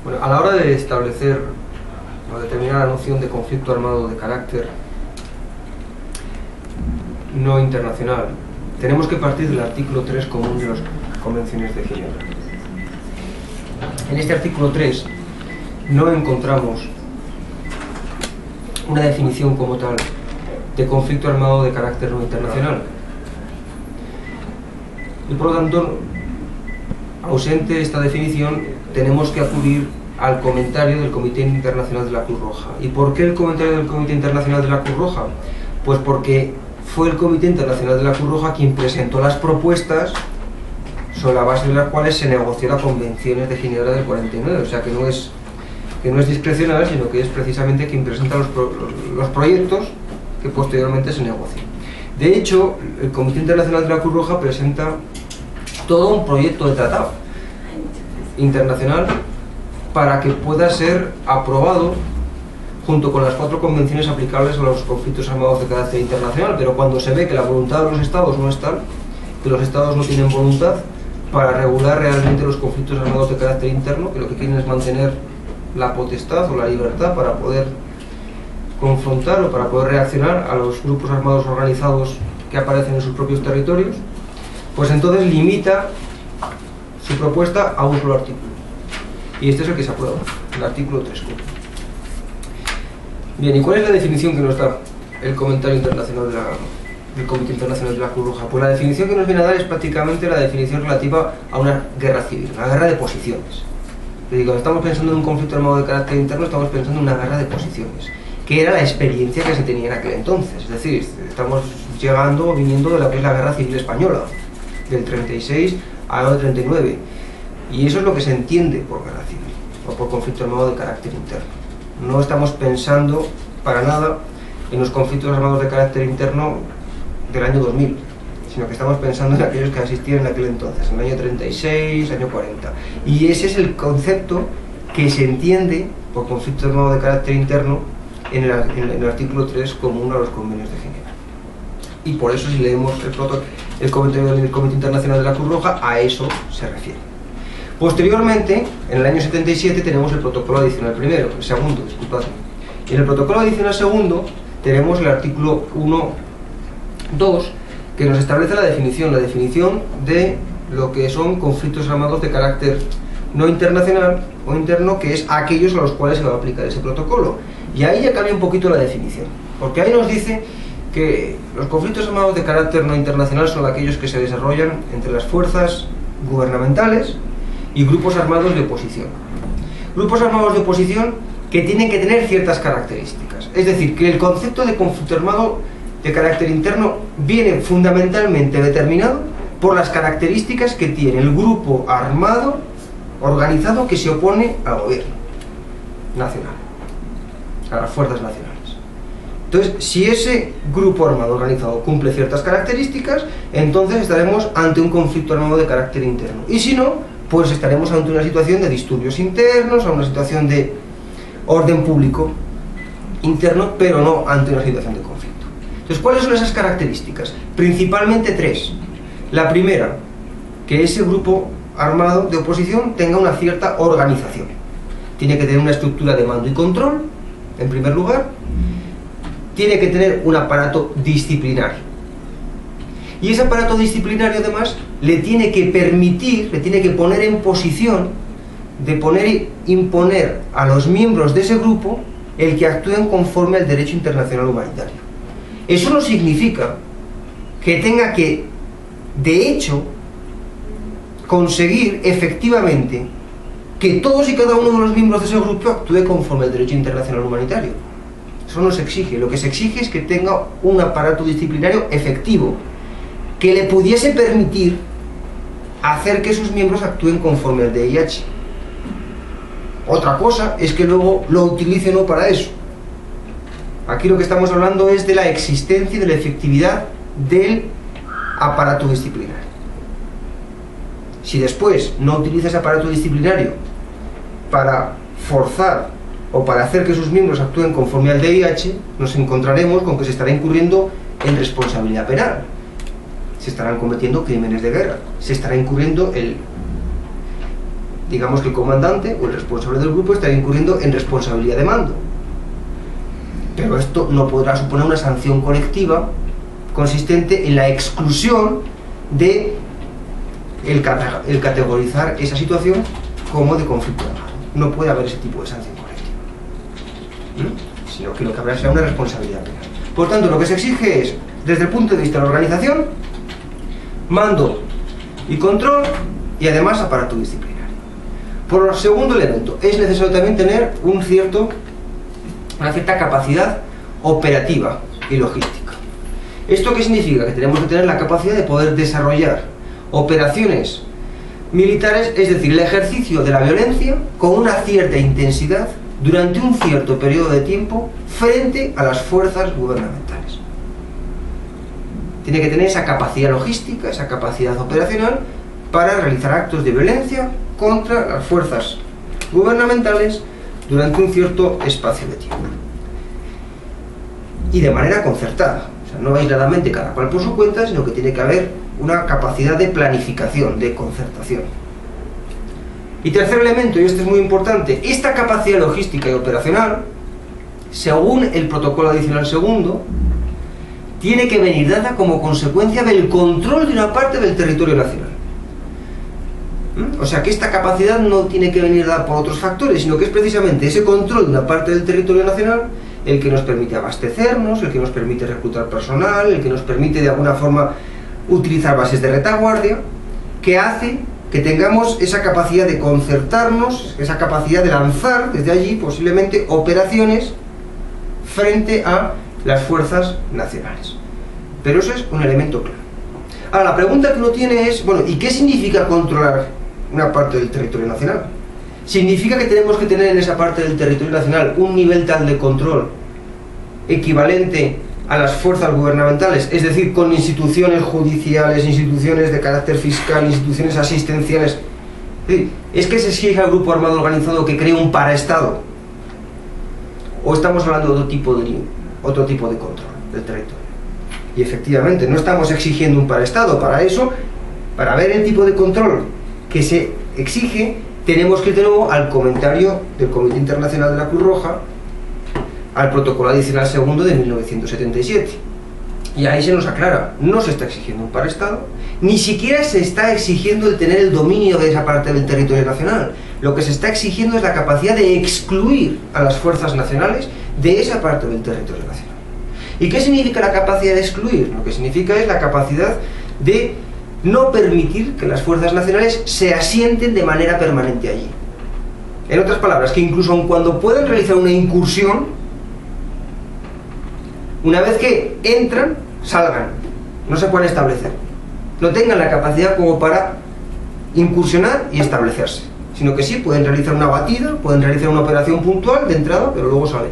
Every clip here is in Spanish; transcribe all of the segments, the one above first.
Bueno, a la hora de establecer o determinar la noción de conflicto armado de carácter no internacional, tenemos que partir del artículo 3 común de las Convenciones de Ginebra. En este artículo 3 no encontramos una definición como tal de conflicto armado de carácter no internacional. Y por lo tanto, ausente esta definición, tenemos que acudir al comentario del Comité Internacional de la Cruz Roja. ¿Y por qué el comentario del Comité Internacional de la Cruz Roja? Pues porque fue el Comité Internacional de la Cruz Roja quien presentó las propuestas sobre la base de las cuales se negoció la Convenciones de Ginebra del 49, o sea que no es discrecional, sino que es precisamente quien presenta los proyectos que posteriormente se negocian. De hecho, el Comité Internacional de la Cruz Roja presenta todo un proyecto de tratado internacional para que pueda ser aprobado junto con las 4 convenciones aplicables a los conflictos armados de carácter internacional, pero cuando se ve que la voluntad de los Estados no es tal, que los Estados no tienen voluntad para regular realmente los conflictos armados de carácter interno, que lo que quieren es mantener la potestad o la libertad para poder confrontar o para poder reaccionar a los grupos armados organizados que aparecen en sus propios territorios, pues entonces limita su propuesta a un solo artículo. Y este es el que se aprueba, el artículo 3. Bien, ¿y cuál es la definición que nos da el comentario internacional del Comité Internacional de la Cruz Roja? Pues la definición que nos viene a dar es prácticamente la definición relativa a una guerra civil, una guerra de posiciones. Cuando estamos pensando en un conflicto armado de carácter interno, estamos pensando en una guerra de posiciones, que era la experiencia que se tenía en aquel entonces. Es decir, estamos viniendo de lo que es la Guerra Civil Española, del 36 al 39. Y eso es lo que se entiende por guerra civil, o por conflicto armado de carácter interno. No estamos pensando para nada en los conflictos armados de carácter interno del año 2000, sino que estamos pensando en aquellos que existían en aquel entonces, en el año 36, año 40. Y ese es el concepto que se entiende por conflicto armado de carácter interno en el artículo 3 común a los convenios de Ginebra. Y por eso, si leemos el comentario del Comité Internacional de la Cruz Roja, a eso se refiere. Posteriormente, en el año 77, tenemos el protocolo adicional primero, el segundo, disculpadme. Y en el protocolo adicional segundo tenemos el artículo 1.2, que nos establece la definición de lo que son conflictos armados de carácter no internacional o interno, que es aquellos a los cuales se va a aplicar ese protocolo. Y ahí ya cambia un poquito la definición, porque ahí nos dice que los conflictos armados de carácter no internacional son aquellos que se desarrollan entre las fuerzas gubernamentales y grupos armados de oposición. Grupos armados de oposición que tienen que tener ciertas características. Es decir, que el concepto de conflicto armado de carácter interno viene fundamentalmente determinado por las características que tiene el grupo armado organizado que se opone al gobierno nacional, a las fuerzas nacionales. Entonces, si ese grupo armado organizado cumple ciertas características, entonces estaremos ante un conflicto armado de carácter interno. Y si no, pues estaremos ante una situación de disturbios internos, a una situación de orden público interno, pero no ante una situación de conflicto. Entonces, ¿cuáles son esas características? Principalmente 3. La primera, que ese grupo armado de oposición tenga una cierta organización. Tiene que tener una estructura de mando y control, en primer lugar. Tiene que tener un aparato disciplinario. Y ese aparato disciplinario, además, le tiene que permitir, le tiene que poner en posición de imponer a los miembros de ese grupo el que actúen conforme al derecho internacional humanitario. Eso no significa que tenga que, de hecho, conseguir efectivamente que todos y cada uno de los miembros de ese grupo actúe conforme al derecho internacional humanitario. Eso no se exige. Lo que se exige es que tenga un aparato disciplinario efectivo que le pudiese permitir hacer que sus miembros actúen conforme al DIH. Otra cosa es que luego lo utilice no para eso. Aquí lo que estamos hablando es de la existencia y de la efectividad del aparato disciplinario. Si después no utiliza ese aparato disciplinario para forzar o para hacer que sus miembros actúen conforme al DIH, nos encontraremos con que se estará incurriendo en responsabilidad penal. Se estarán cometiendo crímenes de guerra, se estará incurriendo digamos que el comandante o el responsable del grupo estará incurriendo en responsabilidad de mando. Pero esto no podrá suponer una sanción colectiva consistente en la exclusión de el categorizar esa situación como de conflicto armado. No puede haber ese tipo de sanción colectiva, sino que lo que habrá será una responsabilidad penal. Por tanto, lo que se exige es, desde el punto de vista de la organización, mando y control, y además aparato disciplinario. Por el segundo elemento, es necesario también tener una cierta capacidad operativa y logística. ¿Esto qué significa? Que tenemos que tener la capacidad de poder desarrollar operaciones militares, es decir, el ejercicio de la violencia con una cierta intensidad durante un cierto periodo de tiempo frente a las fuerzas gubernamentales. Tiene que tener esa capacidad logística, esa capacidad operacional para realizar actos de violencia contra las fuerzas gubernamentales durante un cierto espacio de tiempo. Y de manera concertada. O sea, no aisladamente cada cual por su cuenta, sino que tiene que haber una capacidad de planificación, de concertación. Y tercer elemento, y este es muy importante, esta capacidad logística y operacional, según el protocolo adicional segundo, tiene que venir dada como consecuencia del control de una parte del territorio nacional. O sea que esta capacidad no tiene que venir dada por otros factores, sino que es precisamente ese control de una parte del territorio nacional el que nos permite abastecernos, el que nos permite reclutar personal, el que nos permite de alguna forma utilizar bases de retaguardia, que hace que tengamos esa capacidad de concertarnos, esa capacidad de lanzar desde allí posiblemente operaciones frente a las fuerzas nacionales. Pero eso es un elemento claro. Ahora, la pregunta que uno tiene es, bueno, ¿y qué significa controlar una parte del territorio nacional? ¿Significa que tenemos que tener en esa parte del territorio nacional un nivel tal de control equivalente a las fuerzas gubernamentales, es decir, con instituciones judiciales, instituciones de carácter fiscal, instituciones asistenciales? ¿Es que se exige al grupo armado organizado que cree un paraestado? ¿O estamos hablando de otro tipo de control del territorio? Y efectivamente, no estamos exigiendo un paraestado. Para eso, para ver el tipo de control que se exige, tenemos que ir de nuevo al comentario del Comité Internacional de la Cruz Roja, al protocolo adicional segundo de 1977. Y ahí se nos aclara, no se está exigiendo un paraestado, ni siquiera se está exigiendo el tener el dominio de esa parte del territorio nacional. Lo que se está exigiendo es la capacidad de excluir a las fuerzas nacionales de esa parte del territorio nacional. ¿Y qué significa la capacidad de excluir? Lo que significa es la capacidad de no permitir que las fuerzas nacionales se asienten de manera permanente allí. En otras palabras, que incluso aun cuando puedan realizar una incursión, una vez que entran, salgan, no se puedan establecer, no tengan la capacidad como para incursionar y establecerse, sino que sí pueden realizar una batida, pueden realizar una operación puntual de entrada, pero luego salen.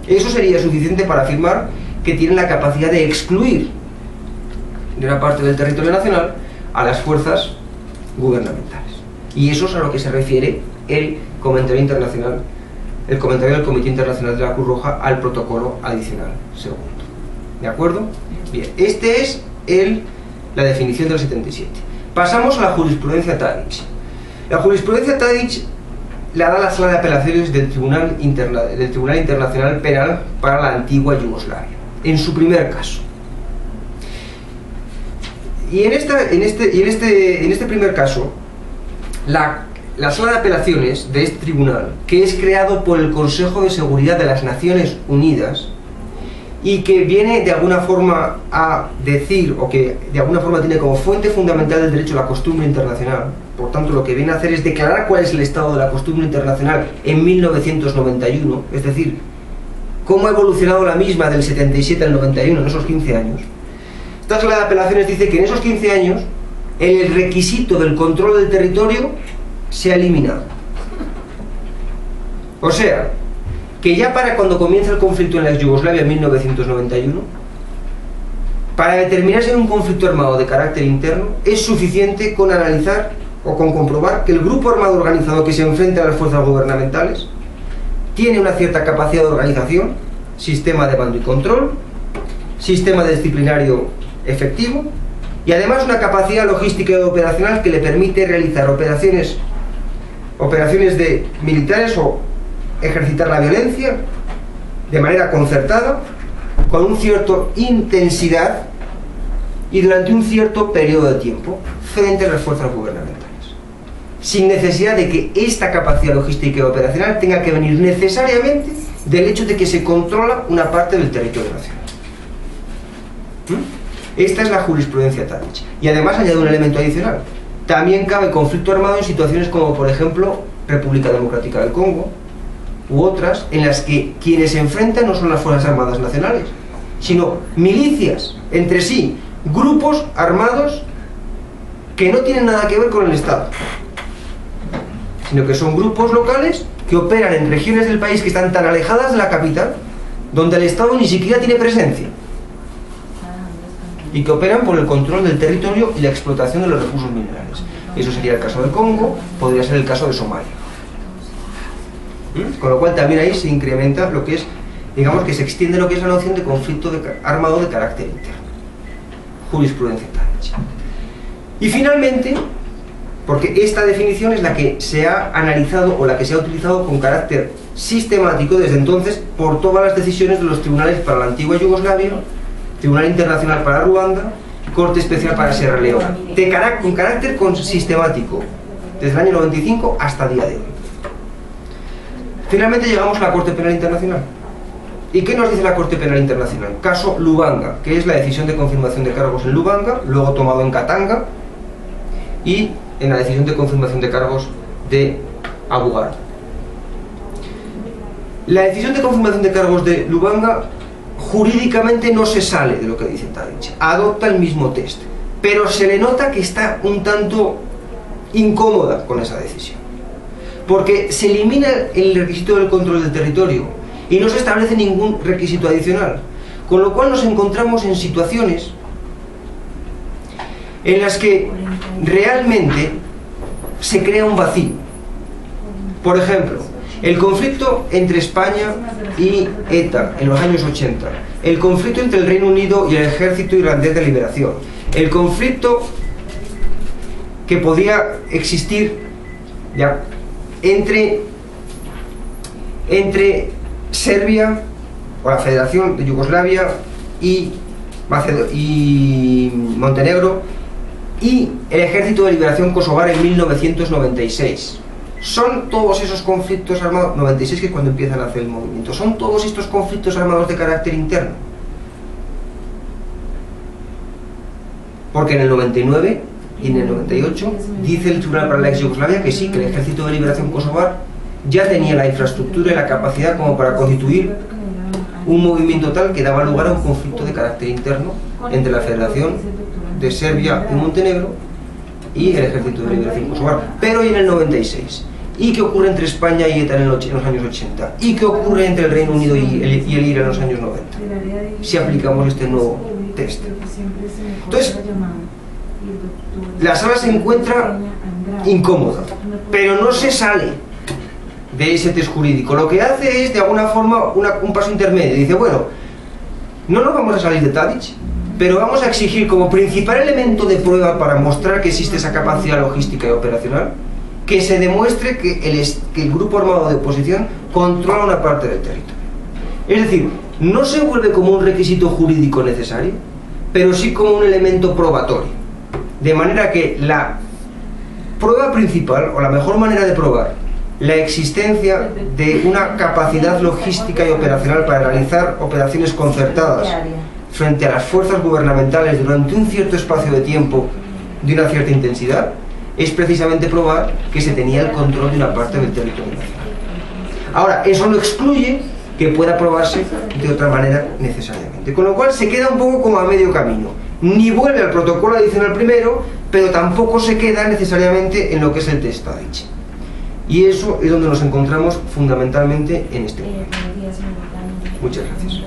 Eso sería suficiente para afirmar que tienen la capacidad de excluir de una parte del territorio nacional a las fuerzas gubernamentales. Y eso es a lo que se refiere el comentario internacional, el comentario del Comité Internacional de la Cruz Roja al protocolo adicional segundo. ¿De acuerdo? Bien, este es la definición del 77. Pasamos a la jurisprudencia Tadić. La jurisprudencia Tadić la da la Sala de Apelaciones del Tribunal Internacional Penal para la antigua Yugoslavia, en su primer caso. Y en este primer caso, la Sala de Apelaciones de este tribunal, que es creado por el Consejo de Seguridad de las Naciones Unidas y que viene de alguna forma a decir, o que de alguna forma tiene como fuente fundamental del derecho la costumbre internacional, por tanto lo que viene a hacer es declarar cuál es el estado de la costumbre internacional en 1991, es decir, cómo ha evolucionado la misma del 77 al 91, en esos 15 años. Esta Sala de Apelaciones dice que en esos 15 años el requisito del control del territorio se ha eliminado. O sea, que ya para cuando comienza el conflicto en la Yugoslavia en 1991, para determinar si hay un conflicto armado de carácter interno, es suficiente con analizar o con comprobar que el grupo armado organizado que se enfrenta a las fuerzas gubernamentales tiene una cierta capacidad de organización, sistema de mando y control, sistema disciplinario efectivo y además una capacidad logística y operacional que le permite realizar operaciones operaciones de militares o ejercitar la violencia de manera concertada, con una cierta intensidad y durante un cierto periodo de tiempo frente a las fuerzas gubernamentales, sin necesidad de que esta capacidad logística y operacional tenga que venir necesariamente del hecho de que se controla una parte del territorio nacional. Esta es la jurisprudencia Tadić. Y además añade un elemento adicional. También cabe conflicto armado en situaciones como, por ejemplo, República Democrática del Congo u otras, en las que quienes se enfrentan no son las Fuerzas Armadas Nacionales, sino milicias entre sí, grupos armados que no tienen nada que ver con el Estado, sino que son grupos locales que operan en regiones del país que están tan alejadas de la capital, donde el Estado ni siquiera tiene presencia, y que operan por el control del territorio y la explotación de los recursos minerales. Eso sería el caso del Congo, podría ser el caso de Somalia. Con lo cual también ahí se incrementa lo que es, digamos que se extiende lo que es la noción de conflicto armado de carácter interno. Jurisprudencia Tadić. Y finalmente, porque esta definición es la que se ha analizado o la que se ha utilizado con carácter sistemático desde entonces por todas las decisiones de los tribunales para la antigua Yugoslavia, Tribunal Internacional para Ruanda, Corte Especial para Sierra Leona, con carácter sistemático, desde el año 95 hasta el día de hoy. Finalmente llegamos a la Corte Penal Internacional. ¿Y qué nos dice la Corte Penal Internacional? Caso Lubanga, que es la decisión de confirmación de cargos en Lubanga, luego tomado en Katanga, y en la decisión de confirmación de cargos de Abu Ghraib. La decisión de confirmación de cargos de Lubanga jurídicamente no se sale de lo que dice Tadić, adopta el mismo test, pero se le nota que está un tanto incómoda con esa decisión, porque se elimina el requisito del control del territorio y no se establece ningún requisito adicional, con lo cual nos encontramos en situaciones en las que realmente se crea un vacío. Por ejemplo, el conflicto entre España y ETA en los años 80, el conflicto entre el Reino Unido y el Ejército Irlandés de Liberación, el conflicto que podía existir ya entre Serbia o la Federación de Yugoslavia y Montenegro y el Ejército de Liberación Kosovar en 1996. Son todos esos conflictos armados, 96 que es cuando empiezan a hacer el movimiento, son todos estos conflictos armados de carácter interno. Porque en el 99 y en el 98 dice el Tribunal para la ex Yugoslavia que sí, que el Ejército de Liberación Kosovar ya tenía la infraestructura y la capacidad como para constituir un movimiento tal que daba lugar a un conflicto de carácter interno entre la Federación de Serbia y Montenegro y el Ejército de Liberación Kosovar, pero en el 96. ¿Y qué ocurre entre España y ETA en los años 80? ¿Y qué ocurre entre el Reino Unido y el IRA en los años 90? Si aplicamos este nuevo test. Entonces, la sala se encuentra incómoda, pero no se sale de ese test jurídico. Lo que hace es, de alguna forma, un paso intermedio. Dice, bueno, no nos vamos a salir de Tadić, pero vamos a exigir como principal elemento de prueba para mostrar que existe esa capacidad logística y operacional, que se demuestre que el grupo armado de oposición controla una parte del territorio. Es decir, no se vuelve como un requisito jurídico necesario, pero sí como un elemento probatorio. De manera que la prueba principal, o la mejor manera de probar la existencia de una capacidad logística y operacional para realizar operaciones concertadas frente a las fuerzas gubernamentales durante un cierto espacio de tiempo de una cierta intensidad, es precisamente probar que se tenía el control de una parte del territorio nacional. Ahora, eso no excluye que pueda probarse de otra manera necesariamente, con lo cual se queda un poco como a medio camino. Ni vuelve al protocolo adicional primero, pero tampoco se queda necesariamente en lo que es el test Tadić. Y eso es donde nos encontramos fundamentalmente en este momento. Muchas gracias.